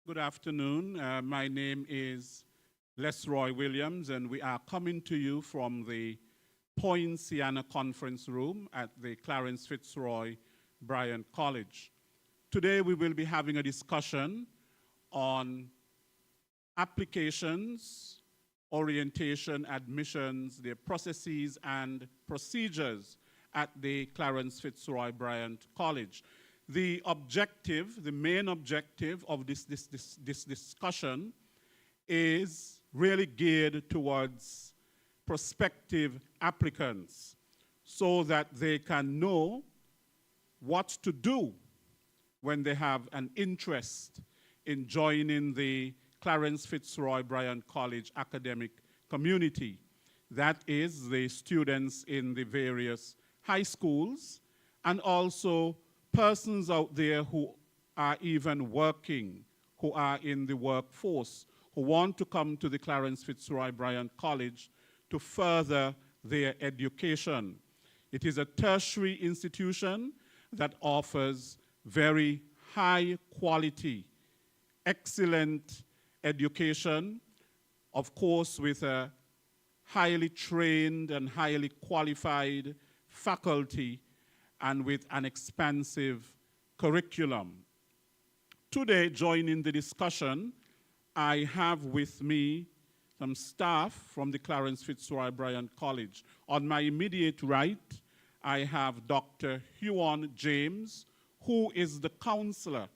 Good afternoon. My name is Lesroy Williams, and we are coming to you from the Poinciana Conference Room at the Clarence Fitzroy Bryant College. Today we will be having a discussion on applications, orientation, admissions, their processes and procedures at the Clarence Fitzroy Bryant College. The objective, the main objective of this discussion is really geared towards prospective applicants so that they can know what to do when they have an interest in joining the Clarence Fitzroy Bryant College academic community. That is the students in the various high schools and also persons out there who are even working, who are in the workforce, who want to come to the Clarence Fitzroy Bryant College to further their education. It is a tertiary institution that offers very high quality, excellent education, of course with a highly trained and highly qualified faculty and with an expansive curriculum. Today, joining the discussion, I have with me some staff from the Clarence Fitzroy Bryant College. On my immediate right, I have Dr. Huon James, who is the counselor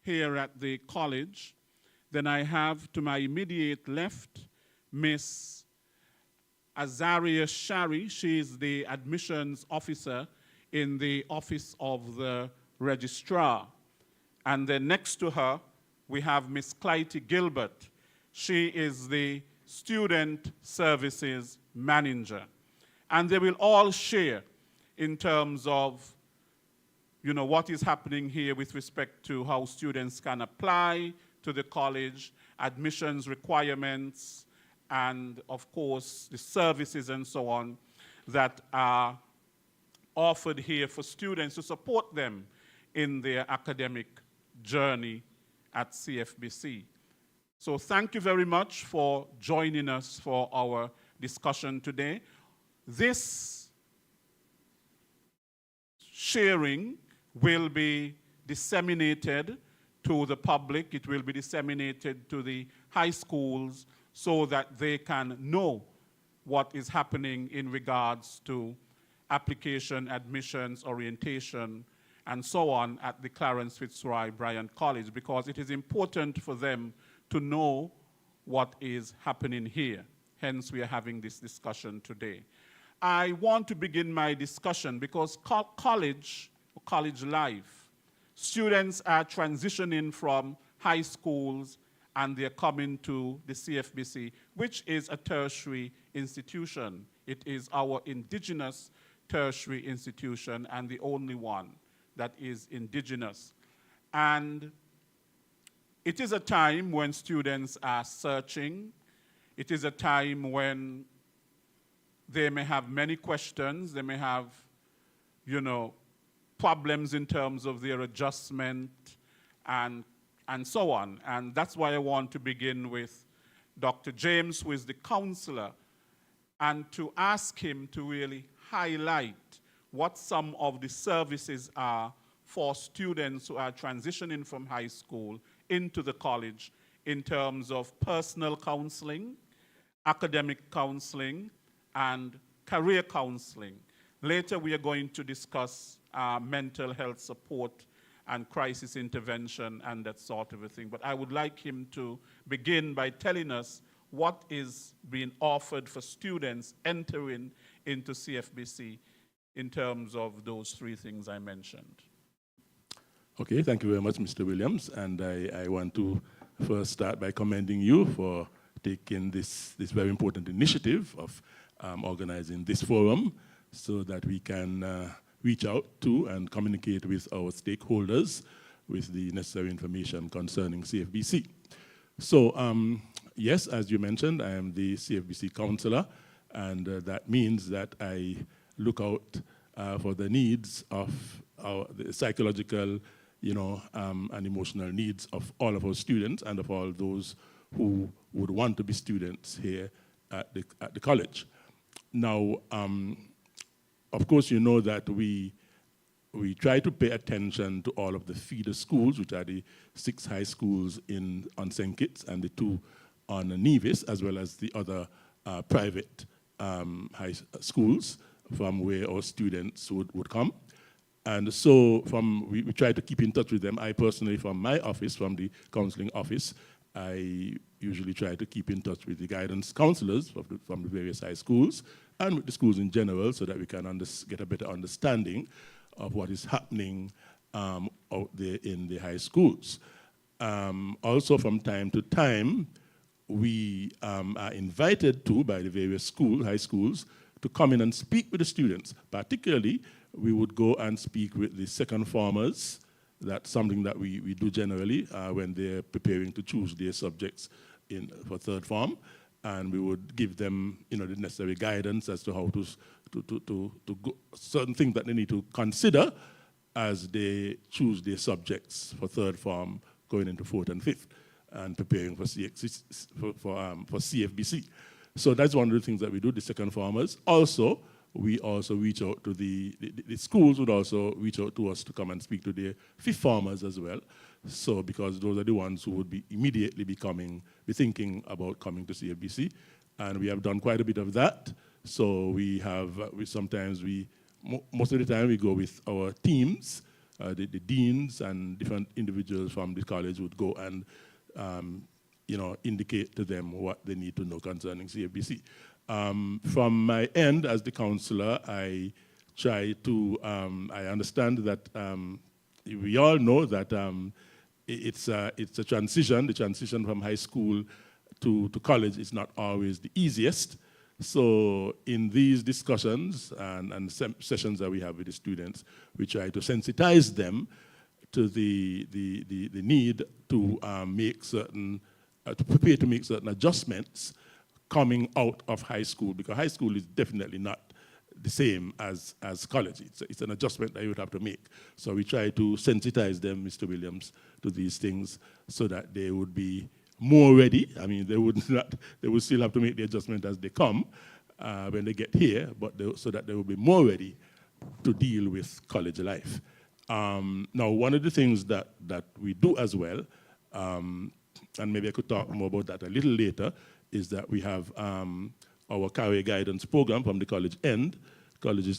here at the college. Then I have to my immediate left, Miss Azaria Shari. She is the admissions officer in the office of the registrar. And then next to her, we have Miss Clytie Gilbert. She is the student services manager. And they will all share in terms of what is happening here with respect to how students can apply to the college, admissions requirements, and of course the services and so on that are offered here for students to support them in their academic journey at CFBC. So thank you very much for joining us for our discussion today. This sharing will be disseminated to the public. It will be disseminated to the high schools so that they can know what is happening in regards to application, admissions, orientation, and so on at the Clarence Fitzroy Bryant College, because it is important for them to know what is happening here. Hence, we are having this discussion today. I want to begin my discussion because college life, students are transitioning from high schools and they're coming to the CFBC, which is a tertiary institution. It is our indigenous tertiary institution and the only one that is indigenous. And it is a time when students are searching. It is a time when they may have many questions. They may have, problems in terms of their adjustment and so on. And that's why I want to begin with Dr. James, who is the counselor, and to ask him to really highlight what some of the services are for students who are transitioning from high school into the college in terms of personal counseling, academic counseling, and career counseling. Later, we are going to discuss mental health support and crisis intervention and that sort of a thing. But I would like him to begin by telling us what is being offered for students entering into CFBC in terms of those three things I mentioned. Okay, thank you very much, Mr. Williams. And I want to first start by commending you for taking this very important initiative of organizing this forum so that we can reach out to and communicate with our stakeholders with the necessary information concerning CFBC. So yes, as you mentioned, I am the CFBC counselor, and that means that I look out for the needs of the psychological and emotional needs of all of our students and of all those who would want to be students here at the college. Now, of course, you know that we try to pay attention to all of the feeder schools, which are the 6 high schools on St. Kitts and the 2 on Nevis, as well as the other private high schools from where our students would come. And so we try to keep in touch with them. I personally, from my office, from the counseling office, I usually try to keep in touch with the guidance counselors from the various high schools and with the schools in general so that we can get a better understanding of what is happening out there in the high schools. Also, from time to time, we are invited by the various high schools to come in and speak with the students. Particularly, we would go and speak with the second formers. That's something that we do generally when they're preparing to choose their subjects for third form. And we would give them the necessary guidance as to how to go, certain things that they need to consider as they choose their subjects for third form, going into fourth and fifth, and preparing for CFBC. So that's one of the things that we do, the second formers. Also, we also reach out to the schools would also reach out to us to come and speak to their fifth formers as well. So because those are the ones who would be immediately be thinking about coming to CFBC. And we have done quite a bit of that. So sometimes most of the time we go with our teams, the deans and different individuals from the college would go and indicate to them what they need to know concerning CFBC. From my end as the counselor, I try to, I understand that we all know that it's a transition. The transition from high school to college is not always the easiest. So in these discussions and sessions that we have with the students, we try to sensitize them to the need to to prepare to make certain adjustments coming out of high school, because high school is definitely not the same as college. It's an adjustment that you would have to make. So we try to sensitize them, Mr. Williams, to these things so that they would be more ready. I mean, they would still have to make the adjustment as they come when they get here, but so that they will be more ready to deal with college life. Now, one of the things that we do as well, and maybe I could talk more about that a little later, is that we have our career guidance program from the college's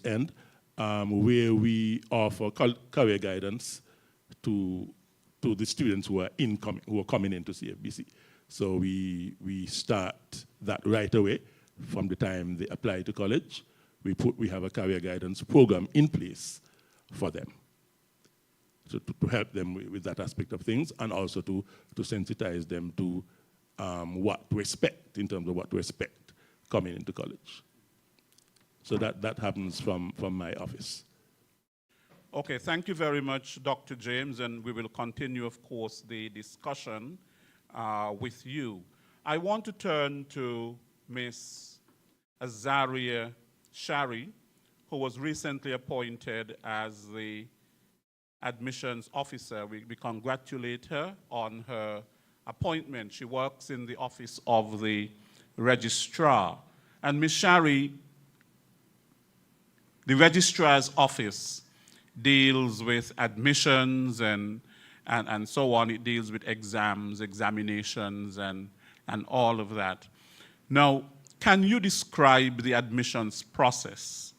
end, where we offer career guidance to the students who are coming into CFBC. So we start that right away from the time they apply to college. We have a career guidance program in place for them. So to help them with that aspect of things, and also to sensitize them to what to expect, in terms of what to expect coming into college. So that happens from my office. Okay, thank you very much, Dr. James, and we will continue, of course, the discussion with you. I want to turn to Ms. Azaria Shari, who was recently appointed as the admissions officer. We congratulate her on her appointment. She works in the office of the registrar. And Ms. Shari, the registrar's office deals with admissions and so on. It deals with exams, examinations, and all of that. Now, can you describe the admissions process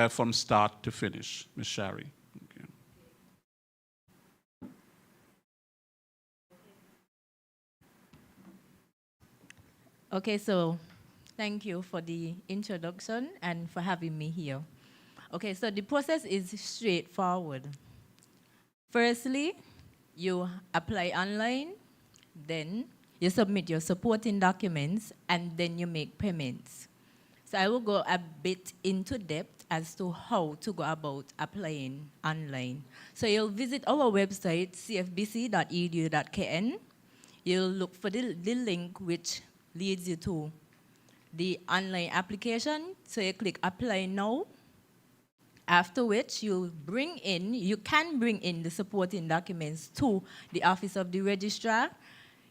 from start to finish, Ms. Shari? Okay, so thank you for the introduction and for having me here. Okay, so the process is straightforward. Firstly, you apply online, then you submit your supporting documents, and then you make payments. So I will go a bit into depth as to how to go about applying online. So you'll visit our website, cfbc.edu.kn. You'll look for the link which leads you to the online application. So you click apply now, After which you can bring in the supporting documents to the Office of the Registrar.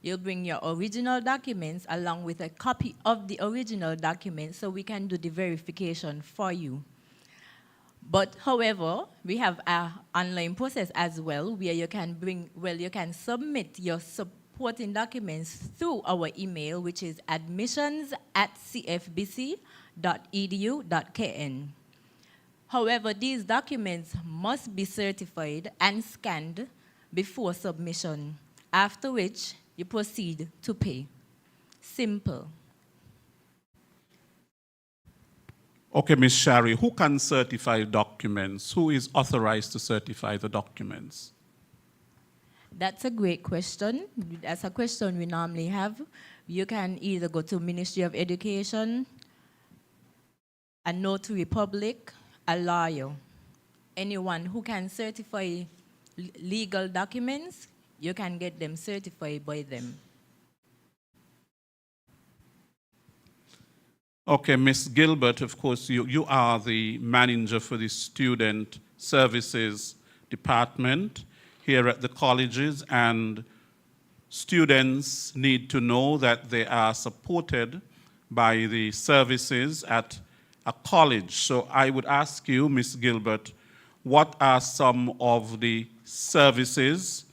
You'll bring your original documents along with a copy of the original documents so we can do the verification for you. But however, we have an online process as well where you can submit your supporting documents through our email, which is admissions@cfbc.edu.kn. However, these documents must be certified and scanned before submission, after which you proceed to pay. Simple. Okay, Ms. Shari, who can certify documents? Who is authorized to certify the documents? That's a great question. That's a question we normally have. You can either go to Ministry of Education, a notary public, a lawyer. Anyone who can certify legal documents, you can get them certified by them. Okay, Ms. Gilbert, of course, you are the manager for the Student Services Department here at the colleges, and students need to know that they are supported by the services at a college. So I would ask you, Ms. Gilbert, what are some of the services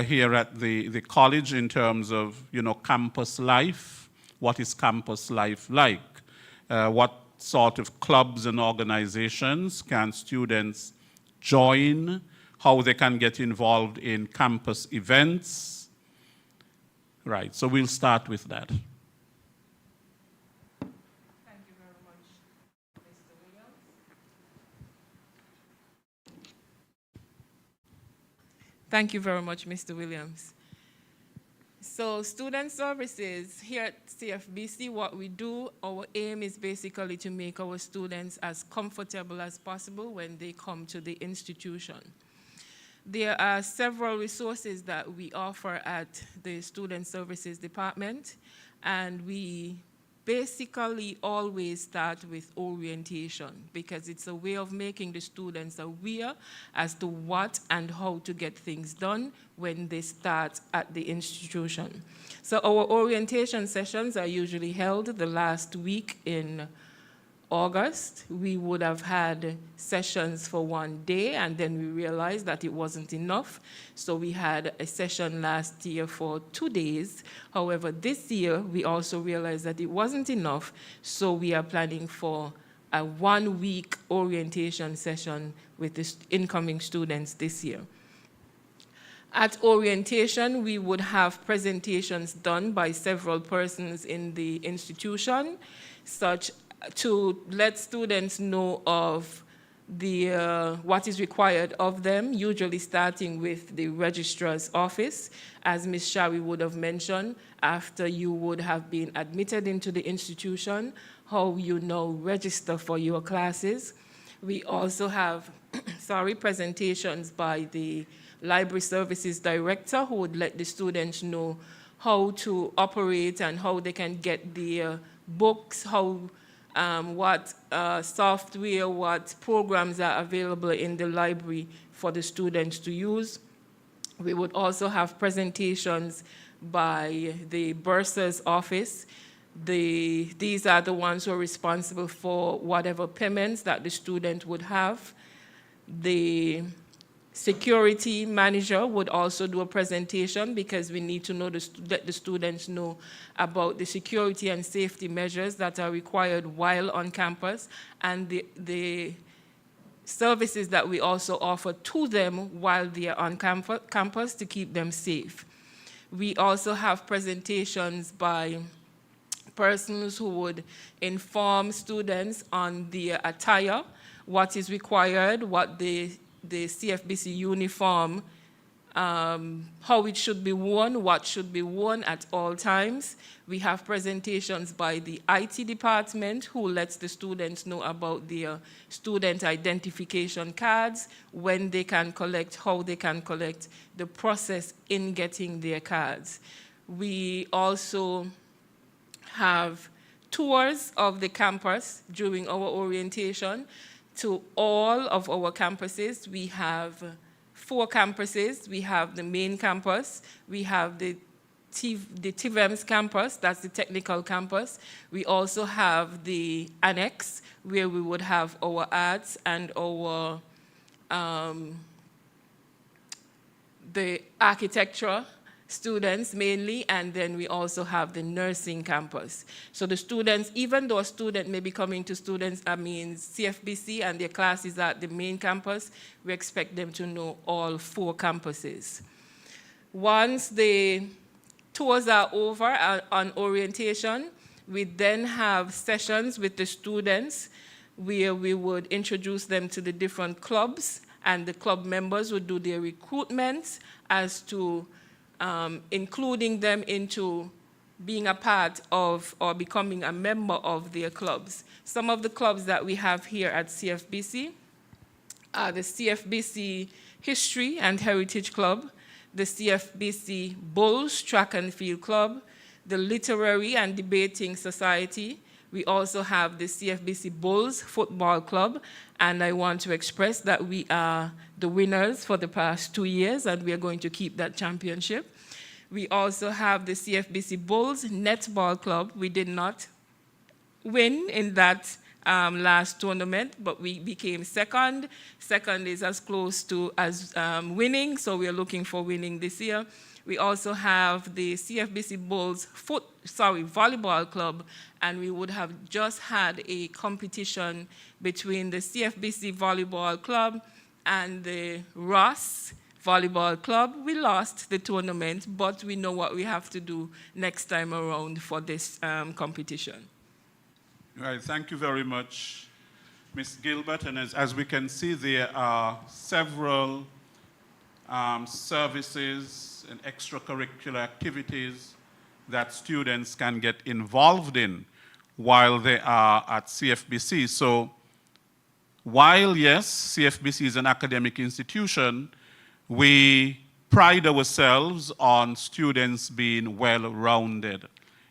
here at the college in terms of, campus life? What is campus life like? What sort of clubs and organizations can students join? How they can get involved in campus events? Right, so we'll start with that. Thank you very much, Mr. Williams. Thank you very much, Mr. Williams. So student services here at CFBC, what we do, our aim is basically to make our students as comfortable as possible when they come to the institution. There are several resources that we offer at the Student Services Department, and we basically always start with orientation because it's a way of making the students aware as to what and how to get things done when they start at the institution. So our orientation sessions are usually held the last week in August. We would have had sessions for one day, and then we realized that it wasn't enough. So we had a session last year for 2 days. However, this year, we also realized that it wasn't enough. So we are planning for a 1-week orientation session with the incoming students this year. At orientation, we would have presentations done by several persons in the institution, such to let students know of what is required of them, usually starting with the registrar's office. As Ms. Shawi would have mentioned, after you would have been admitted into the institution, how you now register for your classes. We also have presentations by the library services director who would let the students know how to operate and how they can get their books, what software, what programs are available in the library for the students to use. We would also have presentations by the bursar's office. These are the ones who are responsible for whatever payments that the student would have. The security manager would also do a presentation because we need to let the students know about the security and safety measures that are required while on campus and the services that we also offer to them while they are on campus to keep them safe. We also have presentations by persons who would inform students on their attire, what is required, what the CFBC uniform, how it should be worn, what should be worn at all times. We have presentations by the IT department who lets the students know about their student identification cards, when they can collect, how they can collect, the process in getting their cards. We also have tours of the campus during our orientation to all of our campuses. We have 4 campuses. We have the main campus. We have the TVEMS campus, that's the technical campus. We also have the annex, where we would have our arts and our the architecture students mainly, and then we also have the nursing campus. So the students, even though a student may be coming to CFBC and their classes at the main campus, we expect them to know all 4 campuses. Once the tours are over on orientation, we then have sessions with the students where we would introduce them to the different clubs, and the club members would do their recruitment as to including them into being a part of or becoming a member of their clubs. Some of the clubs that we have here at CFBC are the CFBC History and Heritage Club, the CFBC Bulls Track and Field Club, the Literary and Debating Society. We also have the CFBC Bulls Football Club, and I want to express that we are the winners for the past 2 years, and we are going to keep that championship. We also have the CFBC Bulls Netball Club. We did not win in that last tournament, but we became second. Second is as close to as winning, so we are looking for winning this year. We also have the CFBC Bulls Volleyball Club, and we would have just had a competition between the CFBC Volleyball Club and the Ross Volleyball Club. We lost the tournament, but we know what we have to do next time around for this competition. Right, thank you very much, Ms. Gilbert. And as we can see, there are several services and extracurricular activities that students can get involved in while they are at CFBC. So while, yes, CFBC is an academic institution, we pride ourselves on students being well-rounded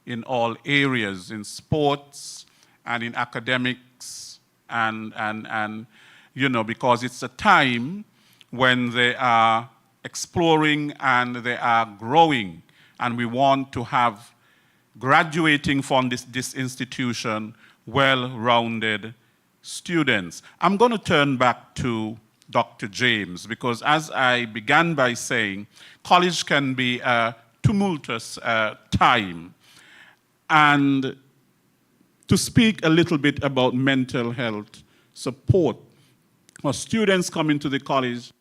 in all areas, in sports and in academics, and you know, because it's a time when they are exploring and they are growing, and we want to have graduating from this institution well-rounded students. I'm going to turn back to Dr. James, because as I began by saying, college can be a tumultuous time. And to speak a little bit about mental health support, for students coming to the college,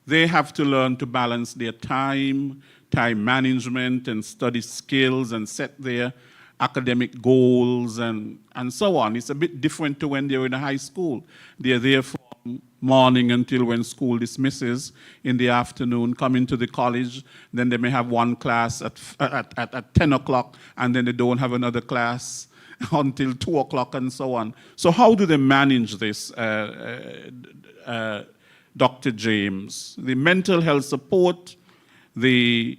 they have to learn to balance their time management and study skills and set their academic goals and so on. It's a bit different to when they're in a high school. They're there from morning until when school dismisses in the afternoon, come into the college, then they may have one class at 10 o'clock, and then they don't have another class until 2 o'clock and so on. So how do they manage this, Dr. James? The mental health support, the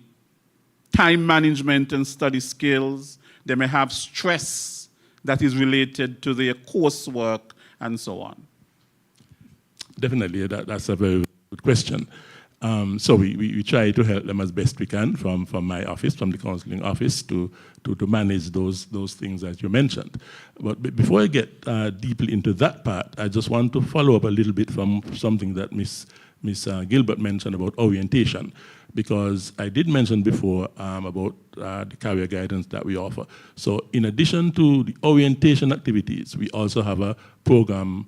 time management and study skills, they may have stress that is related to their coursework and so on. Definitely, that's a very good question. So we try to help them as best we can from my office, from the counseling office, to manage those things that you mentioned. But before I get deeply into that part, I just want to follow up a little bit from something that Miss Gilbert mentioned about orientation, because I did mention before about the career guidance that we offer. So in addition to the orientation activities, we also have a program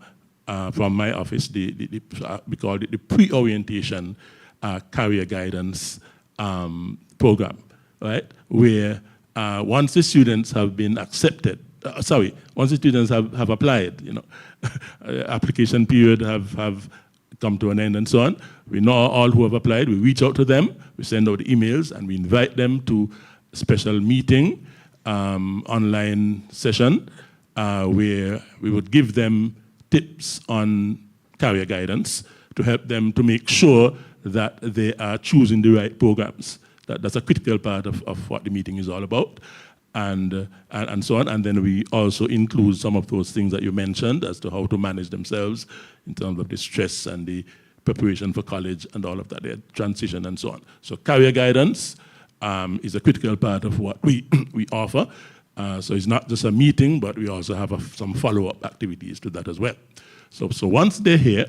from my office, we call it the pre-orientation career guidance program, right? Where once the students have been accepted, once the students have applied, you know, application period have come to an end and so on, we know all who have applied, we reach out to them, we send out emails, and we invite them to a special meeting, online session, where we would give them tips on career guidance to help them to make sure that they are choosing the right programs. That's a critical part of what the meeting is all about. and so on. And then we also include some of those things that you mentioned as to how to manage themselves in terms of the stress and the preparation for college and all of that, their transition and so on. So career guidance is a critical part of what we offer. So it's not just a meeting, but we also have some follow-up activities to that as well. So once they're here,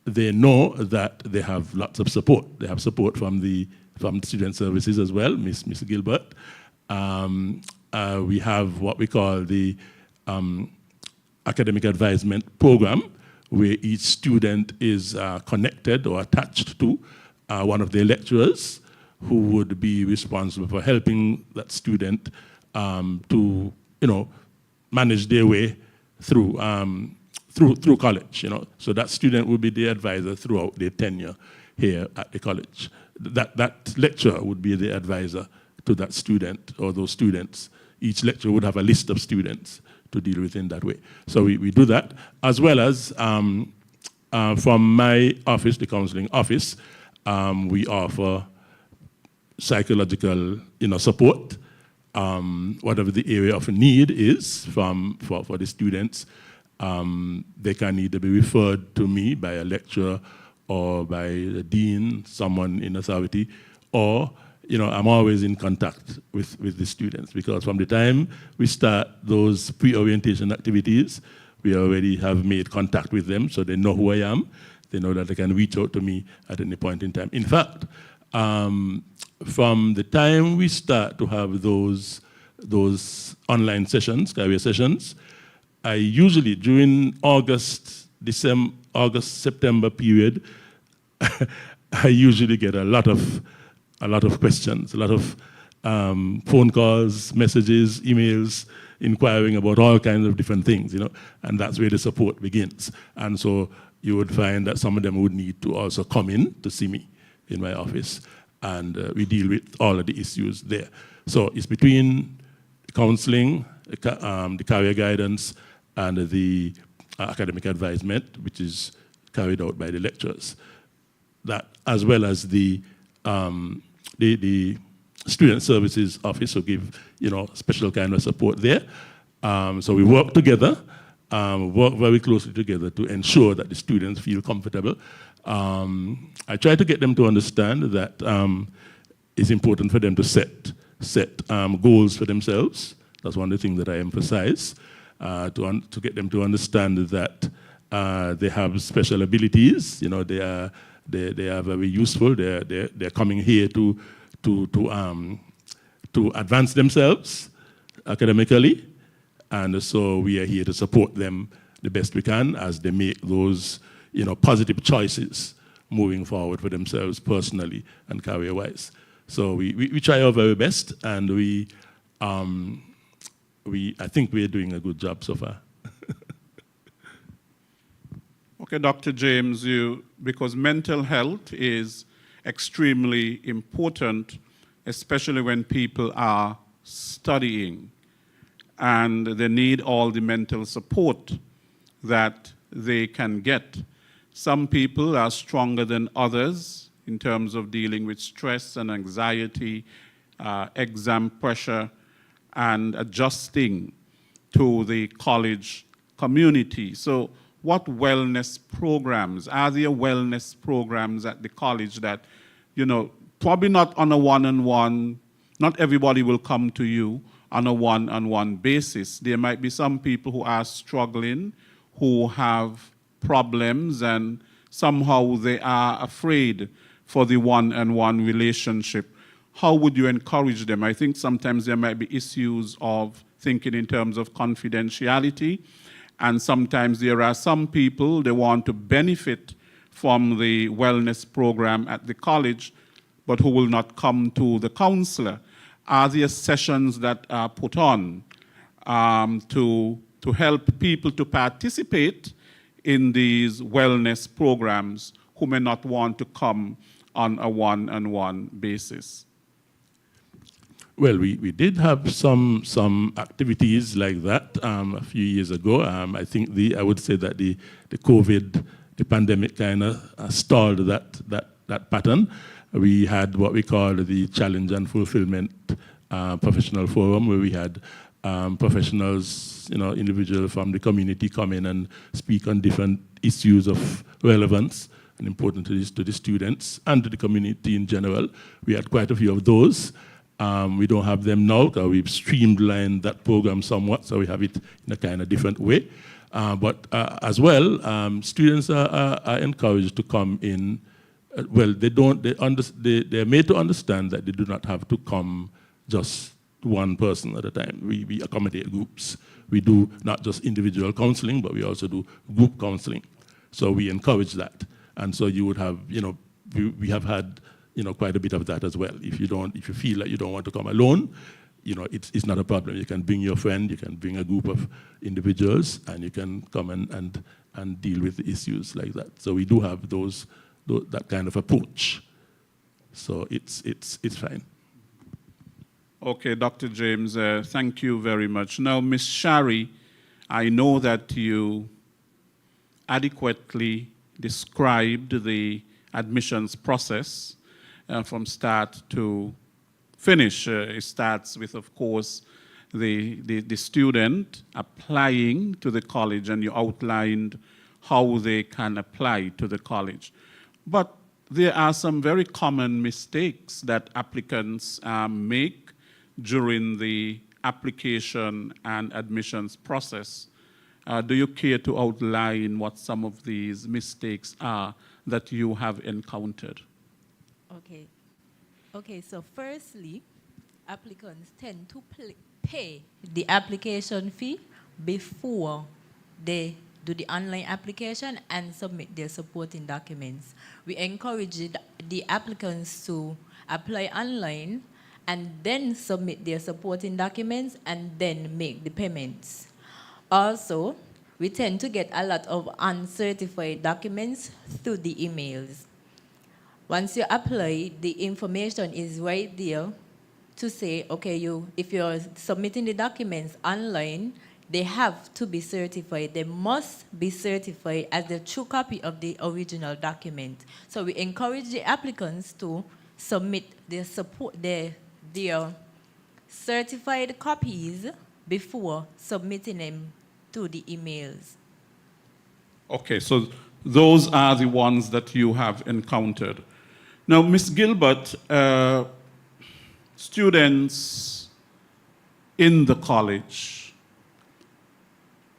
they know that they have lots of support. They have support from student services as well, Miss Gilbert. We have what we call the academic advisement program, where each student is connected or attached to one of their lecturers who would be responsible for helping that student to, manage their way through college, So that student will be the advisor throughout their tenure here at the college. That lecturer would be the advisor to that student or those students. Each lecturer would have a list of students to deal with in that way. So we do that, as well as from my office, the counseling office, we offer psychological support, whatever the area of need is for the students. They can either be referred to me by a lecturer or by the dean, someone in authority, or I'm always in contact with the students, because from the time we start those pre-orientation activities, we already have made contact with them, so they know who I am. They know that they can reach out to me at any point in time. In fact, from the time we start to have those online sessions, career sessions, I usually, during August, September period, I usually get a lot of questions, a lot of phone calls, messages, emails, inquiring about all kinds of different things, and that's where the support begins. And so you would find that some of them would need to also come in to see me in my office, and we deal with all of the issues there. So it's between counseling, the career guidance, and the academic advisement, which is carried out by the lecturers. That, as well as the student services office will give special kind of support there. So we work together, work very closely together to ensure that the students feel comfortable. I try to get them to understand that it's important for them to set goals for themselves. That's one of the things that I emphasize, to get them to understand that they have special abilities. They are very useful. They're coming here to advance themselves academically, and so we are here to support them the best we can as they make those positive choices moving forward for themselves personally and career-wise. So we try our very best, and I think we're doing a good job so far. Okay, Dr. James, because mental health is extremely important, especially when people are studying and they need all the mental support that they can get. Some people are stronger than others in terms of dealing with stress and anxiety, exam pressure, and adjusting to the college community. So what wellness programs, are there wellness programs at the college that, probably not on a one-on-one, not everybody will come to you on a one-on-one basis. There might be some people who are struggling, who have problems, and somehow they are afraid for the one-on-one relationship. How would you encourage them? I think sometimes there might be issues of thinking in terms of confidentiality, and sometimes there are some people, they want to benefit from the wellness program at the college, but who will not come to the counselor. Are there sessions that are put on to help people to participate in these wellness programs who may not want to come on a one-on-one basis? Well, we did have some activities like that a few years ago. I think I would say that the COVID, the pandemic kind of stalled that pattern. We had what we call the challenge and fulfillment professional forum where we had professionals, individuals from the community come in and speak on different issues of relevance and important to the students and to the community in general. We had quite a few of those. We don't have them now because we've streamlined that program somewhat, so we have it in a kind of different way. But as well, students are encouraged to come in. They're made to understand that they do not have to come just one person at a time. We accommodate groups. We do not just individual counseling, but we also do group counseling. So we encourage that. And so you would have, we have had, quite a bit of that as well. If you feel like you don't want to come alone, it's not a problem. You can bring your friend, you can bring a group of individuals, and you can come and deal with issues like that. So we do have that kind of approach. So it's fine. Okay, Dr. James, thank you very much. Now, Ms. Shari, I know that you adequately described the admissions process from start to finish. It starts with, of course, the student applying to the college, and you outlined how they can apply to the college. But there are some very common mistakes that applicants make during the application and admissions process. Do you care to outline what some of these mistakes are that you have encountered? Okay, so firstly, applicants tend to pay the application fee before they do the online application and submit their supporting documents. We encourage the applicants to apply online and then submit their supporting documents and then make the payments. Also, we tend to get a lot of uncertified documents through the emails. Once you apply, the information is right there to say, okay, if you're submitting the documents online, they have to be certified. They must be certified as the true copy of the original document. So we encourage the applicants to submit their certified copies before submitting them to the emails. Okay, so those are the ones that you have encountered. Now, Ms. Gilbert, students in the college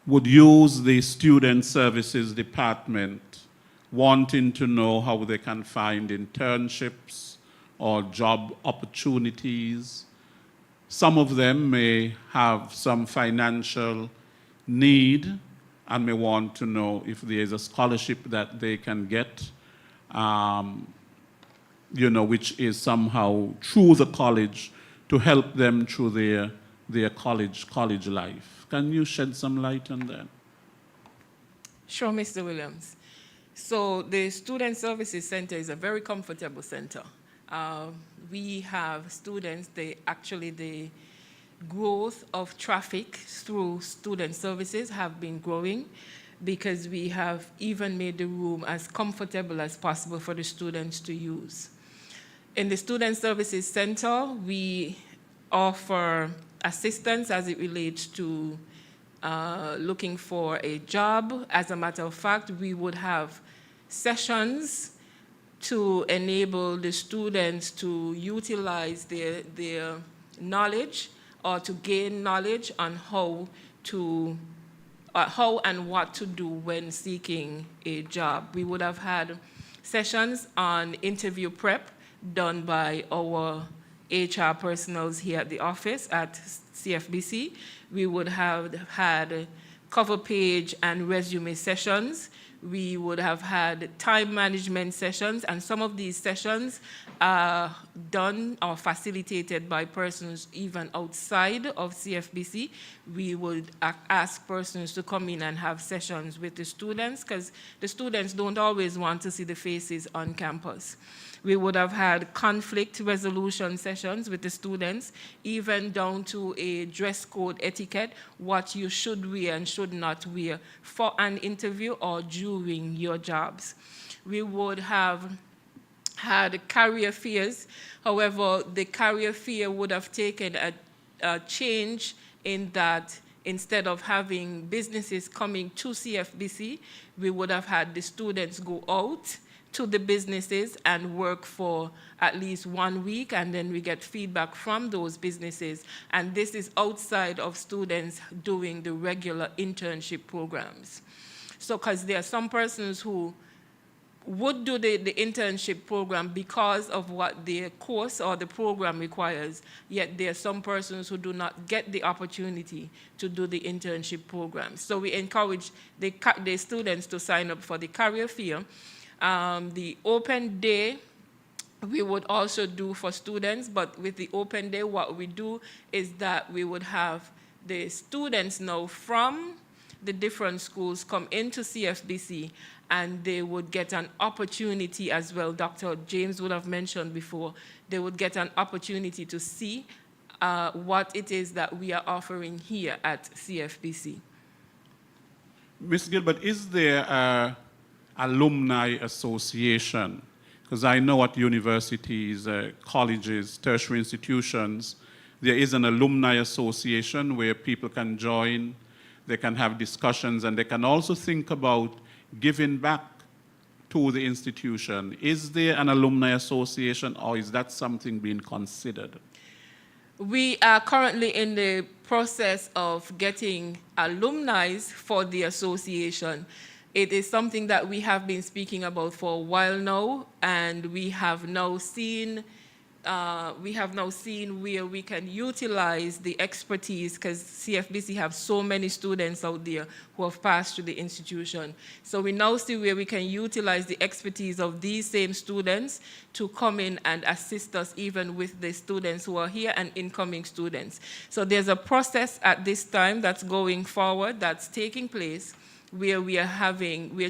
would use the Student Services Department wanting to know how they can find internships or job opportunities. Some of them may have some financial need and may want to know if there is a scholarship that they can get, which is somehow through the college to help them through their college life. Can you shed some light on that? Sure, Mr. Williams. So the Student Services Center is a very comfortable center. We have students, the growth of traffic through student services have been growing because we have even made the room as comfortable as possible for the students to use. In the Student Services Center, we offer assistance as it relates to looking for a job. As a matter of fact, we would have sessions to enable the students to utilize their knowledge or to gain knowledge on how and what to do when seeking a job. We would have had sessions on interview prep done by our HR personnel here at the office at CFBC. We would have had cover page and resume sessions. We would have had time management sessions, and some of these sessions are done or facilitated by persons even outside of CFBC. We would ask persons to come in and have sessions with the students because the students don't always want to see the faces on campus. We would have had conflict resolution sessions with the students, even down to a dress code etiquette, what you should wear and should not wear for an interview or during your jobs. We would have had career fairs. However, the career fair would have taken a change in that instead of having businesses coming to CFBC, we would have had the students go out to the businesses and work for at least 1 week, and then we get feedback from those businesses. And this is outside of students doing the regular internship programs. So, because there are some persons who would do the internship program because of what their course or the program requires, yet there are some persons who do not get the opportunity to do the internship program. So we encourage the students to sign up for the career fair. The open day we would also do for students, but with the open day, what we do is that we would have the students now from the different schools come into CFBC, and they would get an opportunity as well. Dr. James would have mentioned before, they would get an opportunity to see what it is that we are offering here at CFBC. Ms. Gilbert, is there an alumni association? Because I know at universities, colleges, tertiary institutions, there is an alumni association where people can join, they can have discussions, and they can also think about giving back to the institution. Is there an alumni association, or is that something being considered? We are currently in the process of getting alumni for the association. It is something that we have been speaking about for a while now, and we have now seen where we can utilize the expertise, because CFBC have so many students out there who have passed through the institution. So we now see where we can utilize the expertise of these same students to come in and assist us even with the students who are here and incoming students. So there's a process at this time that's going forward, that's taking place, where we are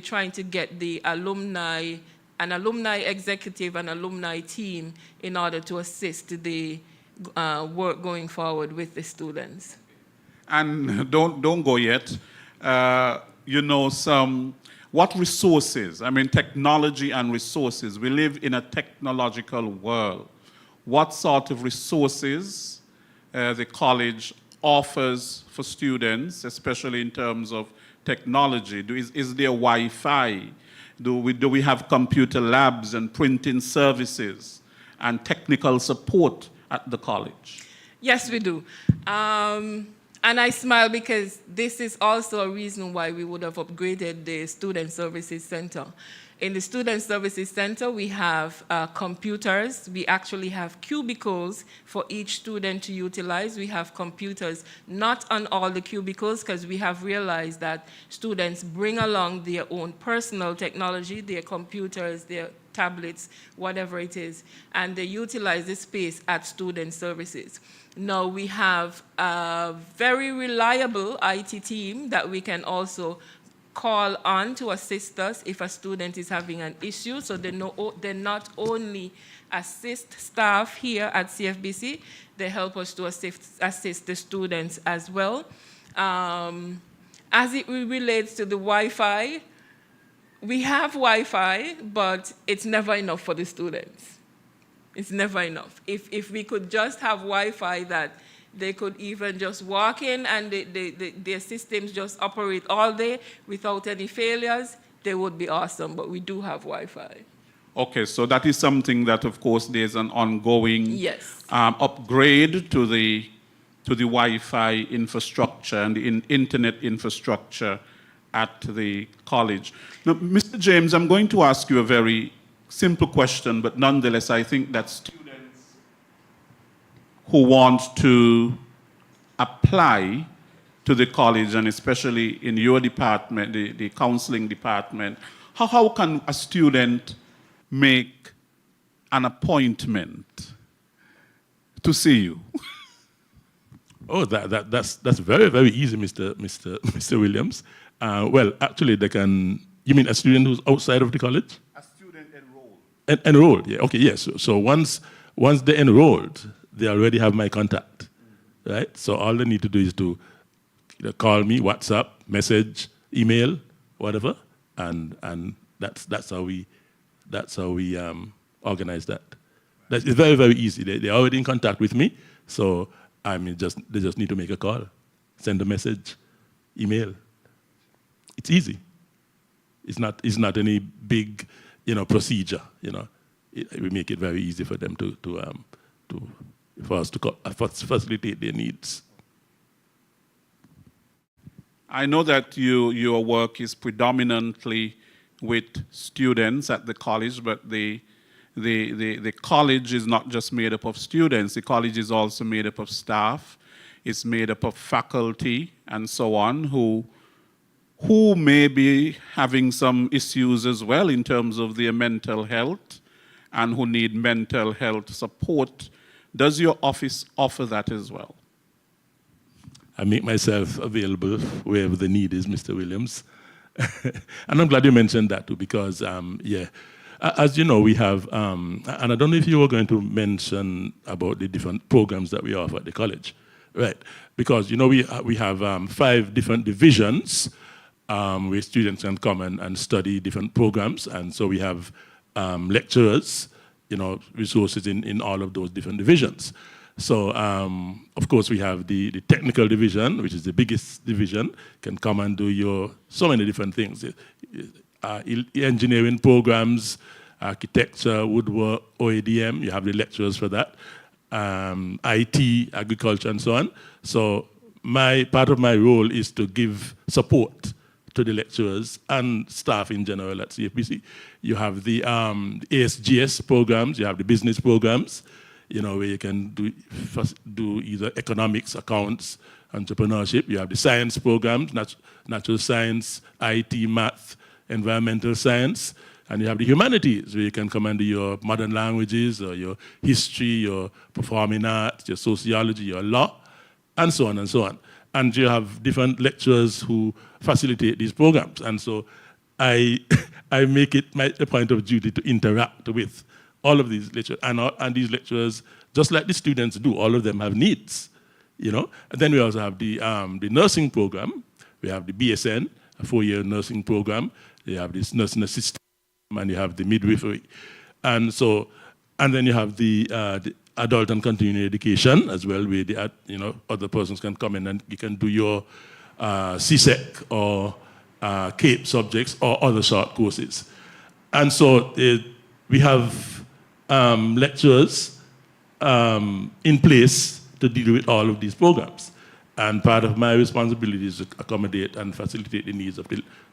trying to get the an alumni executive and alumni team in order to assist the work going forward with the students. And don't go yet. What resources? I mean, technology and resources. We live in a technological world. What sort of resources the college offers for students, especially in terms of technology? Is there Wi-Fi? Do we have computer labs and printing services and technical support at the college? Yes, we do. And I smile because this is also a reason why we would have upgraded the Student Services Center. In the Student Services Center, we have computers. We actually have cubicles for each student to utilize. We have computers, not on all the cubicles, because we have realized that students bring along their own personal technology, their computers, their tablets, whatever it is, and they utilize the space at Student Services. Now we have a very reliable IT team that we can also call on to assist us if a student is having an issue. So they not only assist staff here at CFBC, they help us to assist the students as well. As it relates to the Wi-Fi, we have Wi-Fi, but it's never enough for the students. It's never enough. If we could just have Wi-Fi that they could even just walk in and their systems just operate all day without any failures, they would be awesome, but we do have Wi-Fi. Okay, so that is something that, of course, there's an ongoing yes. Upgrade to the Wi-Fi infrastructure and the internet infrastructure at the college. Now, Mr. James, I'm going to ask you a very simple question, but nonetheless, I think that students who want to apply to the college, and especially in your department, the counseling department, how can a student make an appointment to see you? Oh, that's very, very easy, Mr. Williams. Well, actually, they can. You mean a student who's outside of the college? A student enrolled. Enrolled, yeah. Okay, yes. So once they're enrolled, they already have my contact, right? So all they need to do is to call me, WhatsApp, message, email, whatever, and that's how we organize that. It's very, very easy. They're already in contact with me, so I mean, they just need to make a call, send a message, email. It's easy. It's not any big, procedure. We make it very easy for them for us to facilitate their needs. I know that your work is predominantly with students at the college, but the college is not just made up of students. The college is also made up of staff. It's made up of faculty and so on who may be having some issues as well in terms of their mental health and who need mental health support. Does your office offer that as well? I make myself available wherever the need is, Mr. Williams. And I'm glad you mentioned that too, because, as you know, we have, and I don't know if you were going to mention about the different programs that we offer at the college, right? Because, we have 5 different divisions where students can come and study different programs. And so we have lecturers, resources in all of those different divisions. So, of course, we have the technical division, which is the biggest division, can come and do so many different things. Engineering programs, architecture, woodwork, OADM, you have the lecturers for that. IT, agriculture, and so on. So part of my role is to give support to the lecturers and staff in general at CFBC. You have the ASGS programs, you have the business programs, where you can do either economics, accounts, entrepreneurship. You have the science programs, natural science, IT, math, environmental science. And you have the humanities, where you can come and do your modern languages, or your history, your performing arts, your sociology, your law, and so on and so on. And you have different lecturers who facilitate these programs. And so I make it a point of duty to interact with all of these lecturers. And these lecturers, just like the students do, all of them have needs. And then we also have the nursing program. We have the BSN, a 4-year nursing program. You have this nursing assistant, and you have the midwifery. And then you have the adult and continuing education as well, where other persons can come in and you can do your CSEC or CAPE subjects or other short courses. And so we have lecturers in place to deal with all of these programs. And part of my responsibility is to accommodate and facilitate the needs of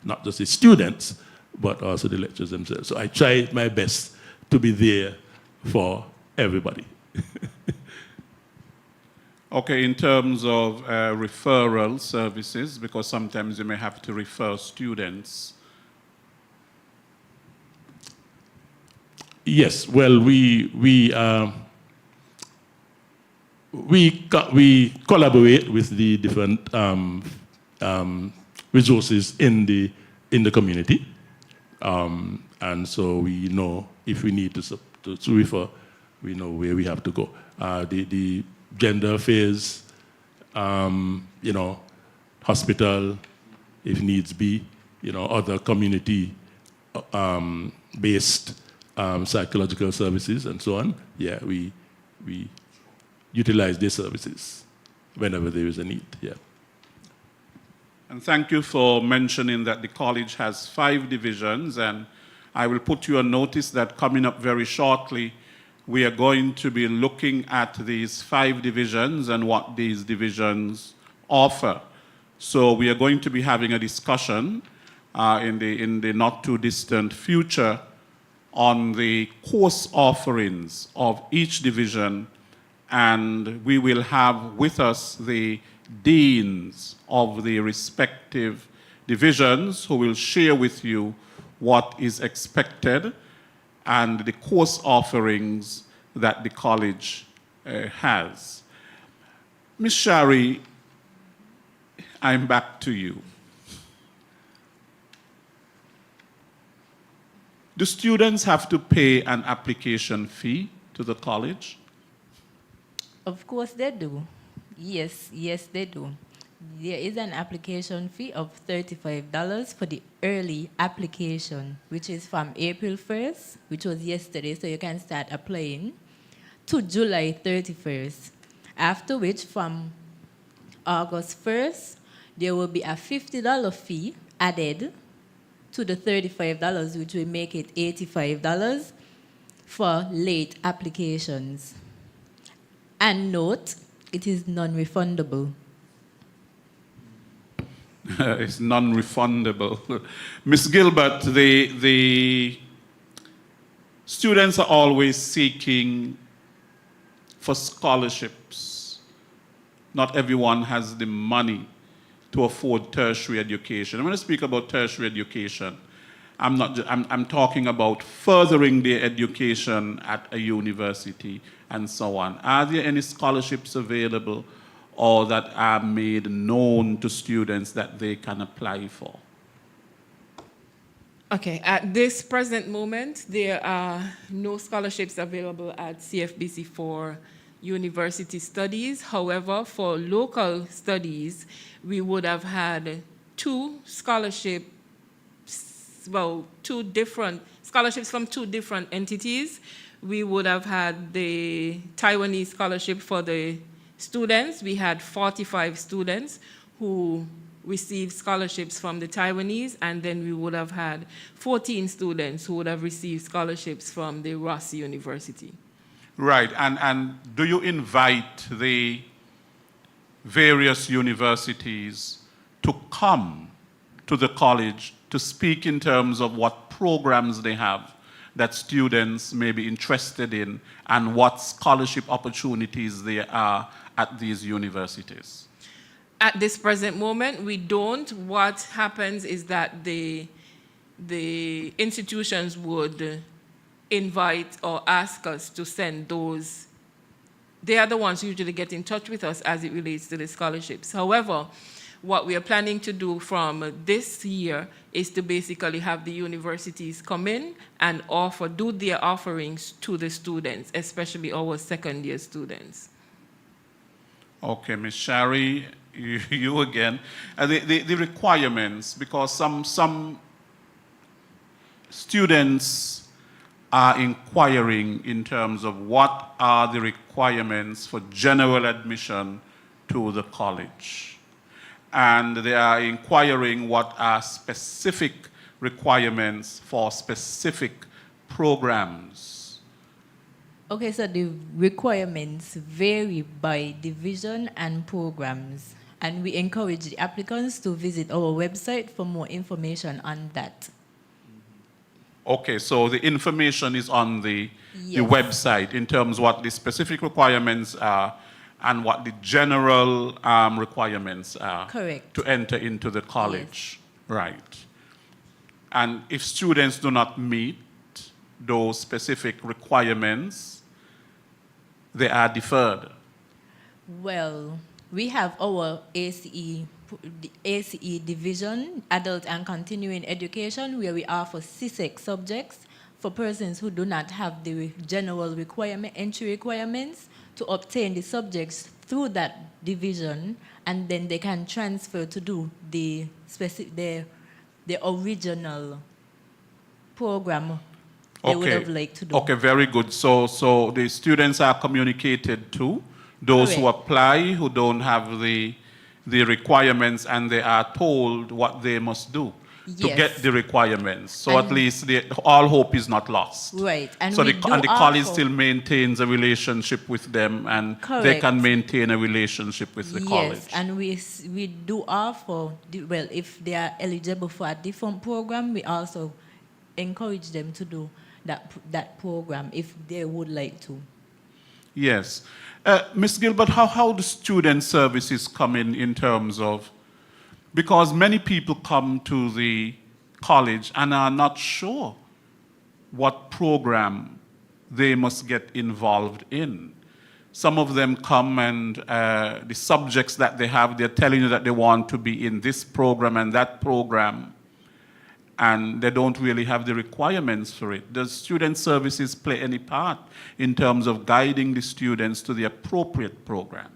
not just the students, but also the lecturers themselves. So I try my best to be there for everybody. Okay, in terms of referral services, because sometimes you may have to refer students. Yes, well, we collaborate with the different resources in the community, and so we know if we need to refer, we know where we have to go. The gender affairs, hospital, if needs be, other community based psychological services and so on. Yeah, we utilize their services whenever there is a need. Yeah. And thank you for mentioning that the college has 5 divisions, and I will put you on notice that coming up very shortly, we are going to be looking at these 5 divisions and what these divisions offer. So we are going to be having a discussion in the not too distant future on the course offerings of each division, and we will have with us the deans of the respective divisions who will share with you what is expected and the course offerings that the college has. Ms. Shari, I'm back to you. Do students have to pay an application fee to the college? Of course they do. Yes, they do. There is an application fee of $35 for the early application, which is from April 1st, which was yesterday, so you can start applying, to July 31st. After which, from August 1st, there will be a $50 fee added to the $35, which will make it $85 for late applications. And note, it is non-refundable. It's non-refundable. Ms. Gilbert, the students are always seeking for scholarships. Not everyone has the money to afford tertiary education. I'm going to speak about tertiary education. I'm talking about furthering their education at a university and so on. Are there any scholarships available or that are made known to students that they can apply for? Okay, at this present moment, there are no scholarships available at CFBC for university studies. However, for local studies, we would have had two scholarships from two different entities. We would have had the Taiwanese scholarship for the students. We had 45 students who received scholarships from the Taiwanese, and then we would have had 14 students who would have received scholarships from the Ross University. Right, and do you invite the various universities to come to the college to speak in terms of what programs they have that students may be interested in and what scholarship opportunities there are at these universities? At this present moment, we don't. What happens is that the institutions would invite or ask us to send those. They are the ones who usually get in touch with us as it relates to the scholarships. However, what we are planning to do from this year is to basically have the universities come in and do their offerings to the students, especially our second-year students. Okay, Ms. Shari, you again. The requirements, because some students are inquiring in terms of what are the requirements for general admission to the college. And they are inquiring what are specific requirements for specific programs. Okay, so the requirements vary by division and programs, and we encourage the applicants to visit our website for more information on that. Okay, so the information is on the Yes. website in terms of what the specific requirements are and what the general requirements are. Correct. To enter into the college. Right. And if students do not meet those specific requirements, they are deferred. Well, we have our ACE division, Adult and Continuing Education, where we offer CSEC subjects for persons who do not have the general entry requirements to obtain the subjects through that division, and then they can transfer to do the original program they would have liked to do. Okay, very good. So the students are communicated to, those who Correct. apply, who don't have the requirements, and they are told what they must do to Yes. get the requirements. So at least all hope is not lost. Right, and So we the do college offer- still maintains a relationship with them, and they Correct. can maintain a relationship with the college. Yes, and we do offer, if they are eligible for a different program, we also encourage them to do that program if they would like to. Yes. Ms. Gilbert, how do student services come in terms of, because many people come to the college and are not sure what program they must get involved in. Some of them come and the subjects that they have, they're telling you that they want to be in this program and that program, and they don't really have the requirements for it. Does student services play any part in terms of guiding the students to the appropriate program?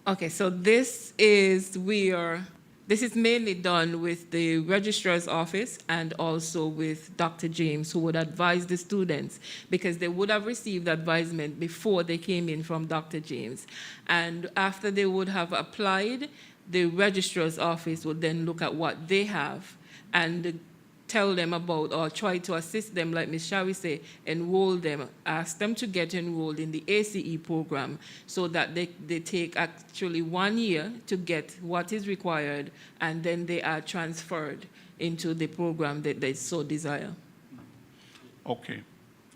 Okay, so this is mainly done with the registrar's office and also with Dr. James, who would advise the students, because they would have received advisement before they came in from Dr. James. And after they would have applied, the registrar's office would then look at what they have and tell them about, or try to assist them, like Ms. Shawi say, enroll them, ask them to get enrolled in the ACE program so that they take actually 1 year to get what is required, and then they are transferred into the program that they so desire. Okay.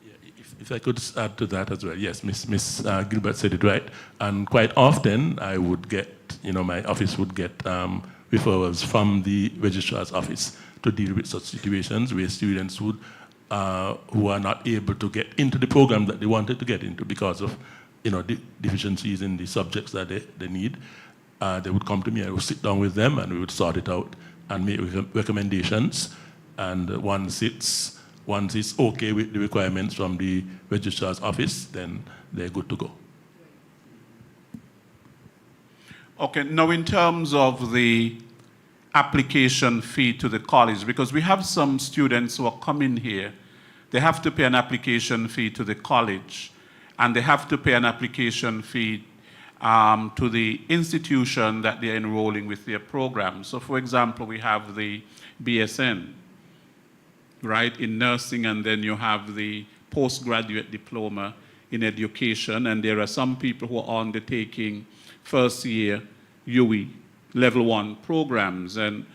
Yeah, if I could add to that as well. Yes, Ms. Gilbert said it right. And quite often I would get, my office would get referrals from the registrar's office to deal with such situations where students would, who are not able to get into the program that they wanted to get into because of deficiencies in the subjects that they need. They would come to me, I would sit down with them, and we would sort it out and make recommendations. And once it's okay with the requirements from the registrar's office, then they're good to go. Okay, now in terms of the application fee to the college, because we have some students who are coming here, they have to pay an application fee to the college, and they have to pay an application fee to the institution that they're enrolling with their program. So for example, we have the BSN, right, in nursing, and then you have the postgraduate diploma in education, and there are some people who are undertaking first year UE level 1 programs, and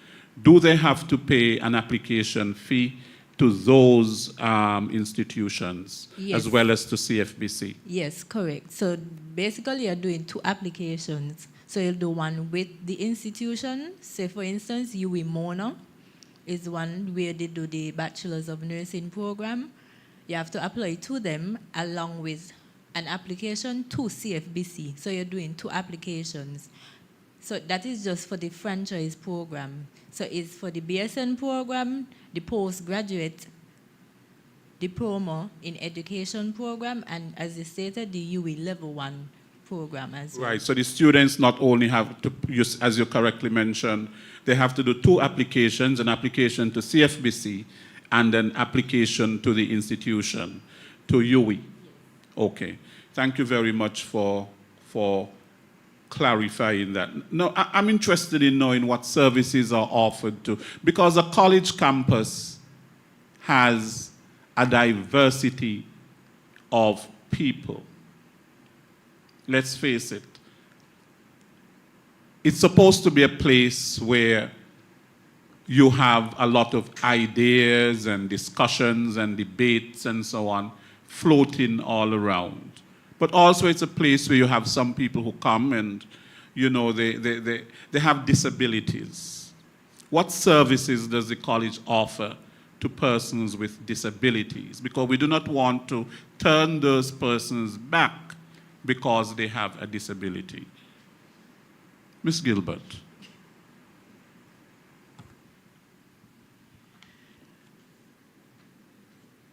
do they have to pay an application fee to those institutions, Yes, as well as to CFBC? Yes, correct. So basically you're doing 2 applications. So you'll do one with the institution. Say for instance, UE Mona is one where they do the Bachelor's of Nursing program. You have to apply to them along with an application to CFBC. So you're doing 2 applications. So that is just for the franchise program. So it's for the BSN program, the postgraduate diploma in education program, and as you stated, the UE level 1 program as well. Right, so the students not only have to use, as you correctly mentioned, they have to do 2 applications, an application to CFBC and an application to the institution, to UE. Okay, thank you very much for clarifying that. No, I'm interested in knowing what services are offered to, because a college campus has a diversity of people. Let's face it. It's supposed to be a place where you have a lot of ideas and discussions and debates and so on floating all around. But also it's a place where you have some people who come and, they have disabilities. What services does the college offer to persons with disabilities? Because we do not want to turn those persons back because they have a disability. Ms. Gilbert.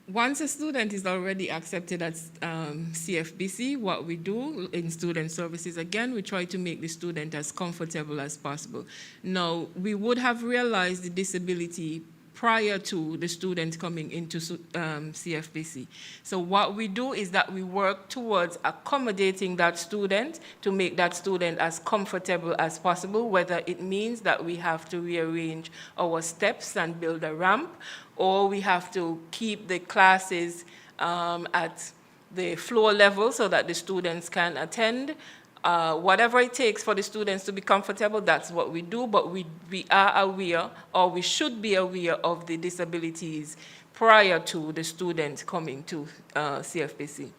Once a student is already accepted at CFBC, what we do in student services, again, we try to make the student as comfortable as possible. Now, we would have realized the disability prior to the student coming into CFBC. So what we do is that we work towards accommodating that student to make that student as comfortable as possible, whether it means that we have to rearrange our steps and build a ramp, or we have to keep the classes at the floor level so that the students can attend. Whatever it takes for the students to be comfortable, that's what we do, but we are aware, or we should be aware of the disabilities prior to the student coming to CFBC.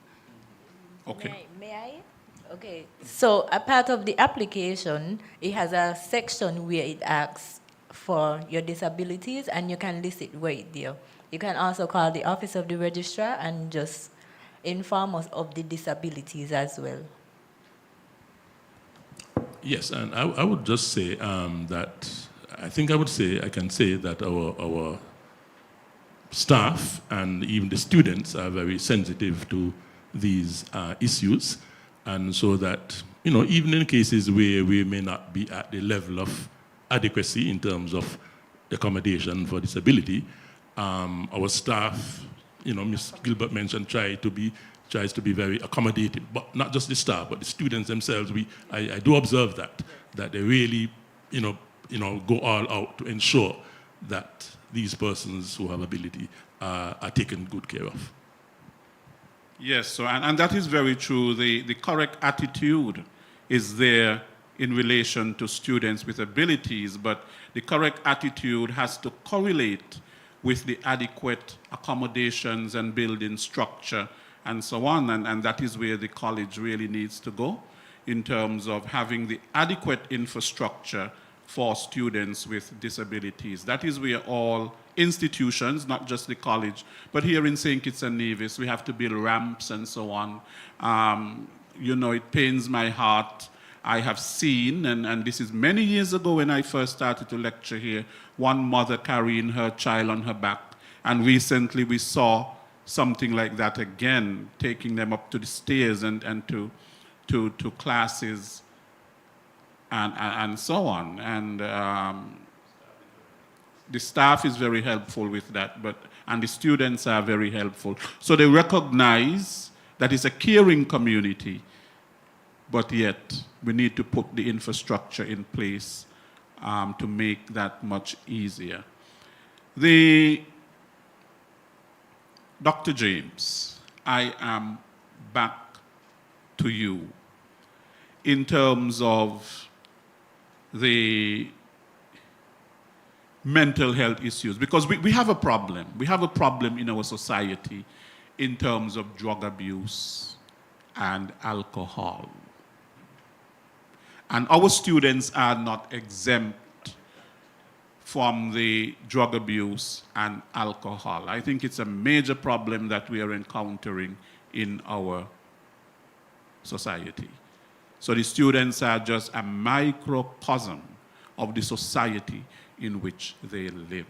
Okay. May I? Okay. So a part of the application, it has a section where it asks for your disabilities, and you can list it right there. You can also call the office of the registrar and just inform us of the disabilities as well. Yes, and I would just say that I can say that our staff and even the students are very sensitive to these issues, and so that even in cases where we may not be at the level of adequacy in terms of accommodation for disability, our staff, Ms. Gilbert mentioned, tries to be very accommodating, but not just the staff, but the students themselves. I do observe that they really, go all out to ensure that these persons who have ability are taken good care of. Yes, so, and that is very true. The correct attitude is there in relation to students with abilities, but the correct attitude has to correlate with the adequate accommodations and building structure and so on, and that is where the college really needs to go in terms of having the adequate infrastructure for students with disabilities. That is where all institutions, not just the college, but here in St. Kitts and Nevis, we have to build ramps and so on. It pains my heart. I have seen, and this is many years ago when I first started to lecture here, one mother carrying her child on her back, and recently we saw something like that again, taking them up to the stairs and to classes and so on. And the staff is very helpful with that, and the students are very helpful. So they recognize that it's a caring community, but yet we need to put the infrastructure in place to make that much easier. Dr. James, I am back to you in terms of the mental health issues, because we have a problem. We have a problem in our society in terms of drug abuse and alcohol. And our students are not exempt from the drug abuse and alcohol. I think it's a major problem that we are encountering in our society. So the students are just a microcosm of the society in which they live.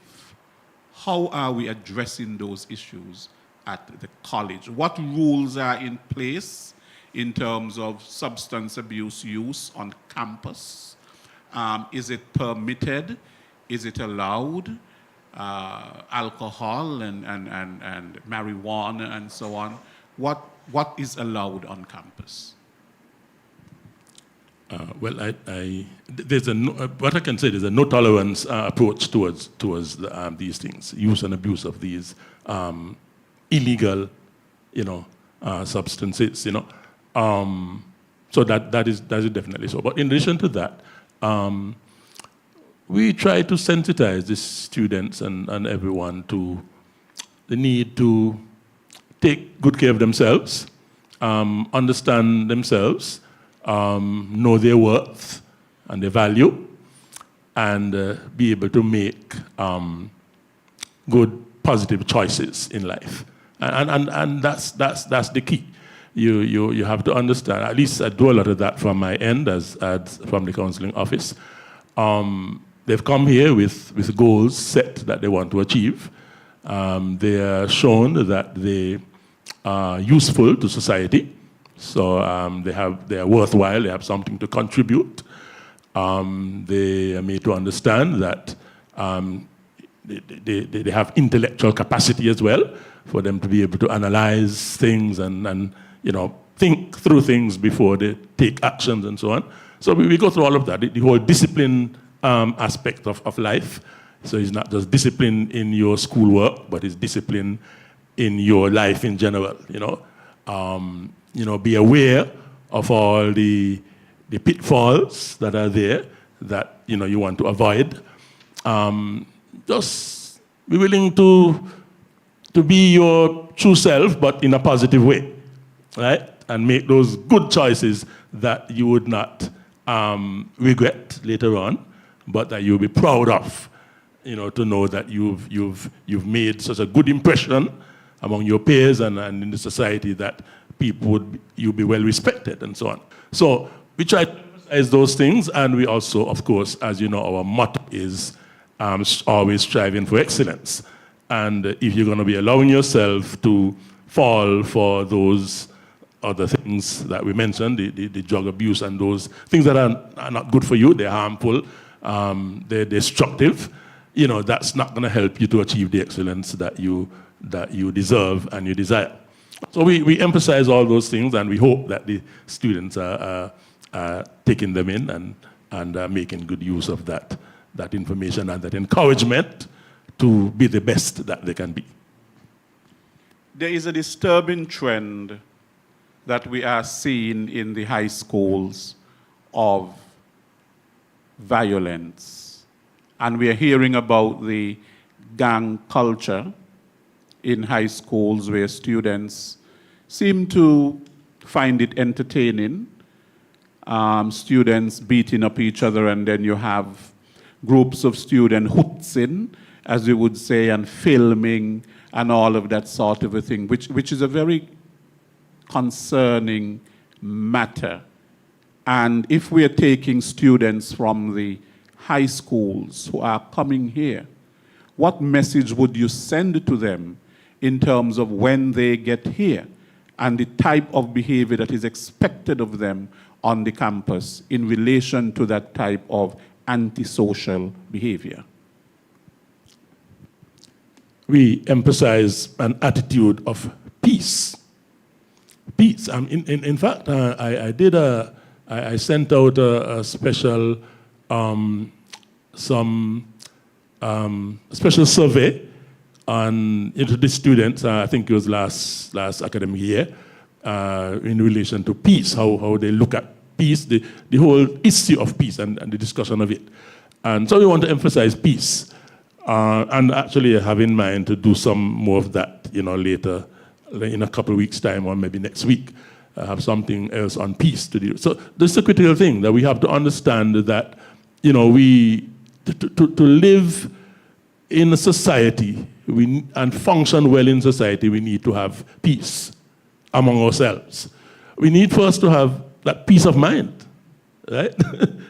How are we addressing those issues at the college? What rules are in place in terms of substance abuse use on campus? Is it permitted? Is it allowed? Alcohol and marijuana and so on. What is allowed on campus? Well, what I can say is a no tolerance approach towards these things, use and abuse of these illegal, substances, So that is definitely so. But in addition to that, we try to sensitize the students and everyone to the need to take good care of themselves, understand themselves, know their worth and their value, and be able to make good, positive choices in life. And that's the key. You have to understand, at least I do a lot of that from my end as from the counseling office. They've come here with goals set that they want to achieve. They are shown that they are useful to society. So they are worthwhile, they have something to contribute. They are made to understand that they have intellectual capacity as well for them to be able to analyze things and think through things before they take actions and so on. So we go through all of that, the whole discipline aspect of life. So it's not just discipline in your schoolwork, but it's discipline in your life in general, be aware of all the pitfalls that are there that you want to avoid. Just be willing to be your true self, but in a positive way, right? And make those good choices that you would not regret later on, but that you'll be proud of, to know that you've made such a good impression among your peers and in the society that you'll be well respected and so on. So we try to emphasize those things, and we also, of course, as you know, our motto is always striving for excellence. And if you're going to be allowing yourself to fall for those other things that we mentioned, the drug abuse and those things that are not good for you, they're harmful, they're destructive, you know, that's not going to help you to achieve the excellence that you deserve and you desire. So we emphasize all those things, and we hope that the students are taking them in and making good use of that information and that encouragement to be the best that they can be. There is a disturbing trend that we are seeing in the high schools of violence. And we are hearing about the gang culture in high schools where students seem to find it entertaining. Students beating up each other, and then you have groups of students hootsing, as we would say, and filming and all of that sort of a thing, which is a very concerning matter. And if we are taking students from the high schools who are coming here, what message would you send to them in terms of when they get here and the type of behavior that is expected of them on the campus in relation to that type of antisocial behavior? We emphasize an attitude of peace. Peace. In fact, I sent out a special special survey into the students. I think it was last academic year, in relation to peace, how they look at peace, the whole issue of peace and the discussion of it. And so we want to emphasize peace. And actually have in mind to do some more of that, you know, later in a couple of weeks' time or maybe next week. Have something else on peace to do. So this is a critical thing that we have to understand that, you know, to live in a society and function well in society, we need to have peace among ourselves. We need first to have that peace of mind, right?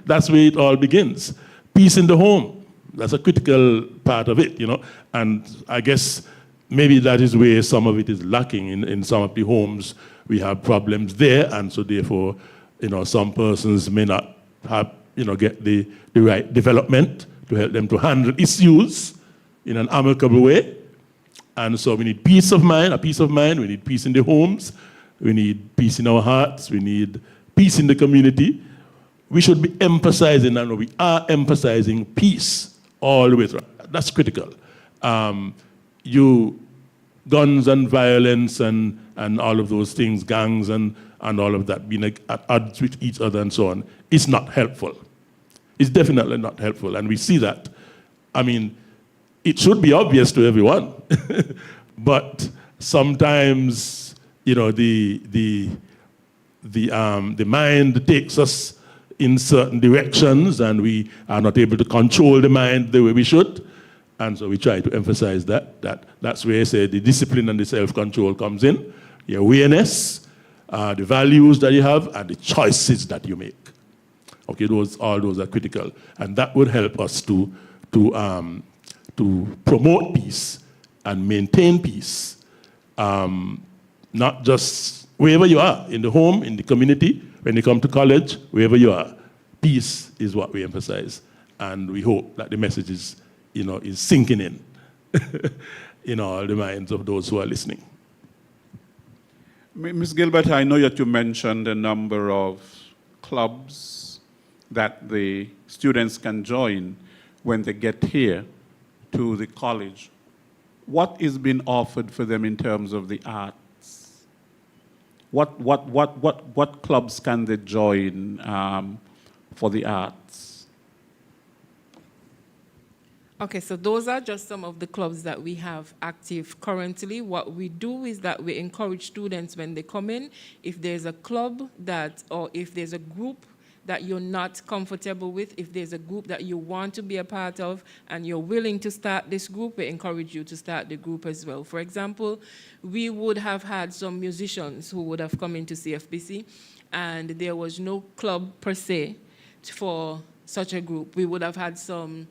That's where it all begins. Peace in the home. That's a critical part of it, you know. And I guess maybe that is where some of it is lacking in some of the homes. We have problems there, and so therefore, you know, some persons may not have, you know, get the right development to help them to handle issues in an amicable way. And so we need peace of mind, we need peace in the homes, we need peace in our hearts, we need peace in the community. We should be emphasizing, and we are emphasizing peace all the way through. That's critical. Guns and violence and all of those things, gangs and all of that, being at odds with each other and so on, is not helpful. It's definitely not helpful, and we see that. I mean, it should be obvious to everyone, but sometimes, you know, the mind takes us in certain directions, and we are not able to control the mind the way we should. And so we try to emphasize that's where I say the discipline and the self-control comes in, the awareness, the values that you have, and the choices that you make. Okay, all those are critical. And that would help us to promote peace and maintain peace, not just wherever you are, in the home, in the community, when you come to college, wherever you are. Peace is what we emphasize. And we hope that the message is, you know, is sinking in in all the minds of those who are listening. Ms. Gilbert, I know that you mentioned a number of clubs that the students can join when they get here to the college. What is being offered for them in terms of the arts? What clubs can they join for the arts? Okay, so those are just some of the clubs that we have active currently. What we do is that we encourage students when they come in, if there's a club or if there's a group that you're not comfortable with, if there's a group that you want to be a part of and you're willing to start this group, we encourage you to start the group as well. For example, we would have had some musicians who would have come into CFBC, and there was no club per se for such a group. We would have had some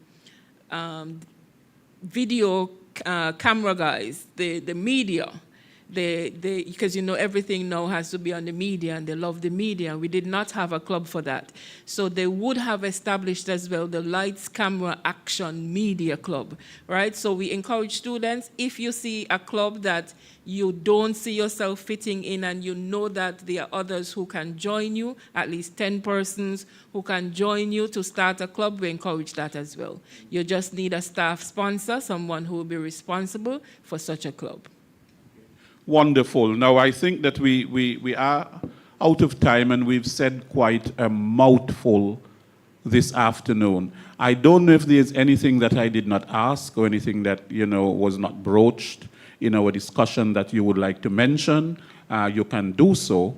video camera guys, the media. because everything now has to be on the media, and they love the media. We did not have a club for that. So they would have established as well the Lights, Camera, Action Media Club, right? So we encourage students, if you see a club that you don't see yourself fitting in and you know that there are others who can join you, at least 10 persons who can join you to start a club, we encourage that as well. You just need a staff sponsor, someone who will be responsible for such a club. Wonderful. Now, I think that we are out of time, and we've said quite a mouthful this afternoon. I don't know if there's anything that I did not ask or anything that, was not broached in our discussion that you would like to mention. You can do so.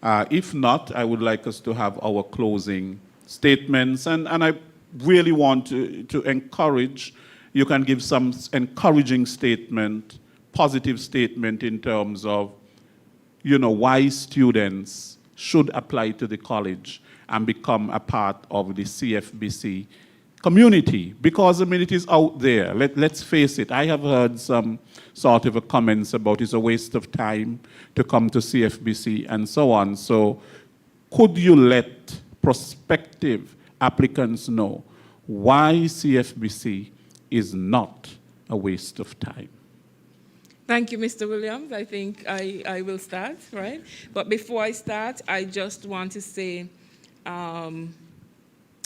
If not, I would like us to have our closing statements. And I really want to encourage, you can give some encouraging statement, positive statement in terms of, why students should apply to the college and become a part of the CFBC community. Because, it is out there. Let's face it. I have heard some sort of comments about it's a waste of time to come to CFBC and so on. So could you let prospective applicants know why CFBC is not a waste of time? Thank you, Mr. Williams. I think I will start, right? But before I start, I just want to say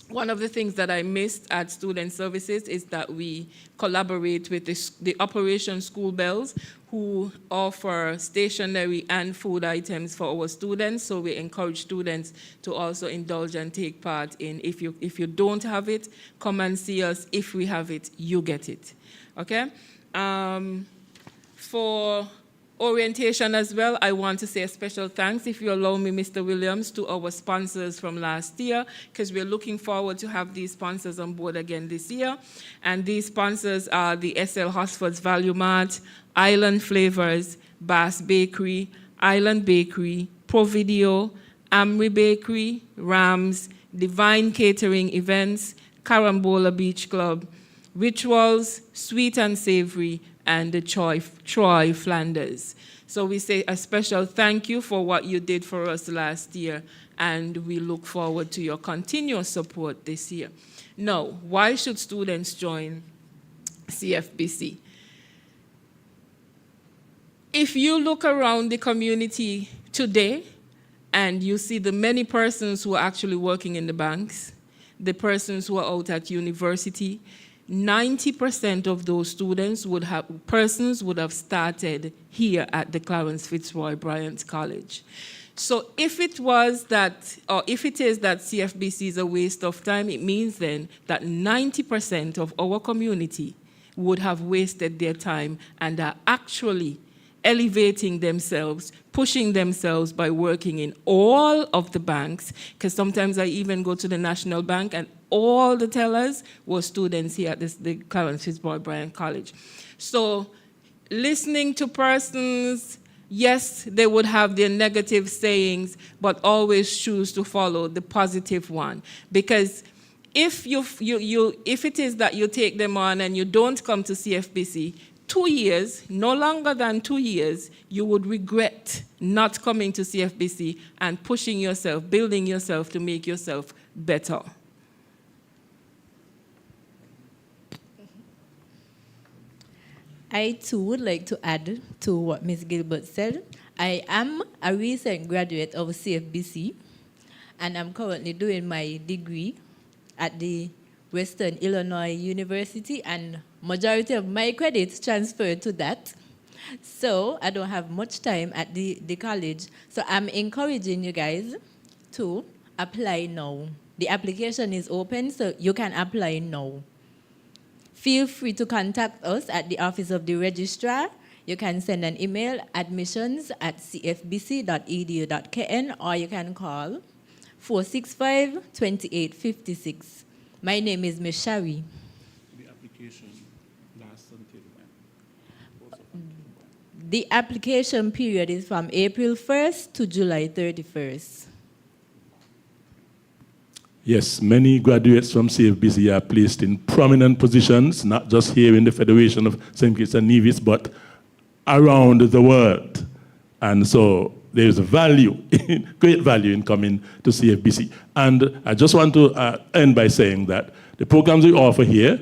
one of the things that I missed at Student Services is that we collaborate with the Operation School Bells, who offer stationery and food items for our students. So we encourage students to also indulge and take part in, if you don't have it, come and see us. If we have it, you get it, okay? For orientation as well, I want to say a special thanks, if you allow me, Mr. Williams, to our sponsors from last year, because we're looking forward to have these sponsors on board again this year. And these sponsors are the SL Hosford's Value Mart, Island Flavors, Bass Bakery, Island Bakery, Provideo, Amri Bakery, Rams, Divine Catering Events, Carambola Beach Club, Rituals, Sweet and Savory, and the Troy Flanders. So we say a special thank you for what you did for us last year, and we look forward to your continuous support this year. Now, why should students join CFBC? If you look around the community today and you see the many persons who are actually working in the banks, the persons who are out at university, 90% of those persons would have started here at the Clarence Fitzroy Bryant College. So if it is that CFBC is a waste of time, it means then that 90% of our community would have wasted their time and are actually elevating themselves, pushing themselves by working in all of the banks, because sometimes I even go to the National Bank and all the tellers were students here at the Clarence Fitzroy Bryant College. So listening to persons, yes, they would have their negative sayings, but always choose to follow the positive one. Because if it is that you take them on and you don't come to CFBC, 2 years, no longer than 2 years, you would regret not coming to CFBC and pushing yourself, building yourself to make yourself better. I too would like to add to what Ms. Gilbert said. I am a recent graduate of CFBC, and I'm currently doing my degree at the Western Illinois University, and majority of my credits transferred to that. So I don't have much time at the college. So I'm encouraging you guys to apply now. The application is open, so you can apply now. Feel free to contact us at the Office of the Registrar. You can send an email, admissions@cfbc.edu.kn, or you can call 465-2856. My name is Ms. Shari. The application lasts until when? The application period is from April 1st to July 31st. Yes, many graduates from CFBC are placed in prominent positions, not just here in the Federation of St. Kitts and Nevis, but around the world. And so there's a value, great value in coming to CFBC. And I just want to end by saying that the programs we offer here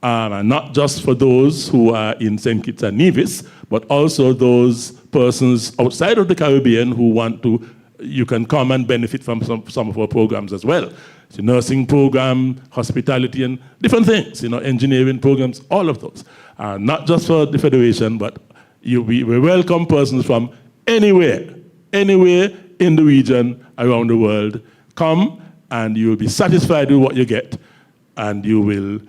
are not just for those who are in St. Kitts and Nevis, but also those persons outside of the Caribbean who want to, you can come and benefit from some of our programs as well. It's a nursing program, hospitality, and different things, engineering programs, all of those. Not just for the Federation, but we welcome persons from anywhere in the region, around the world. Come and you will be satisfied with what you get, and you will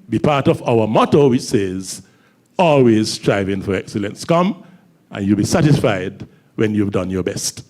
be part of our motto, which says, always striving for excellence. Come and you'll be satisfied when you've done your best.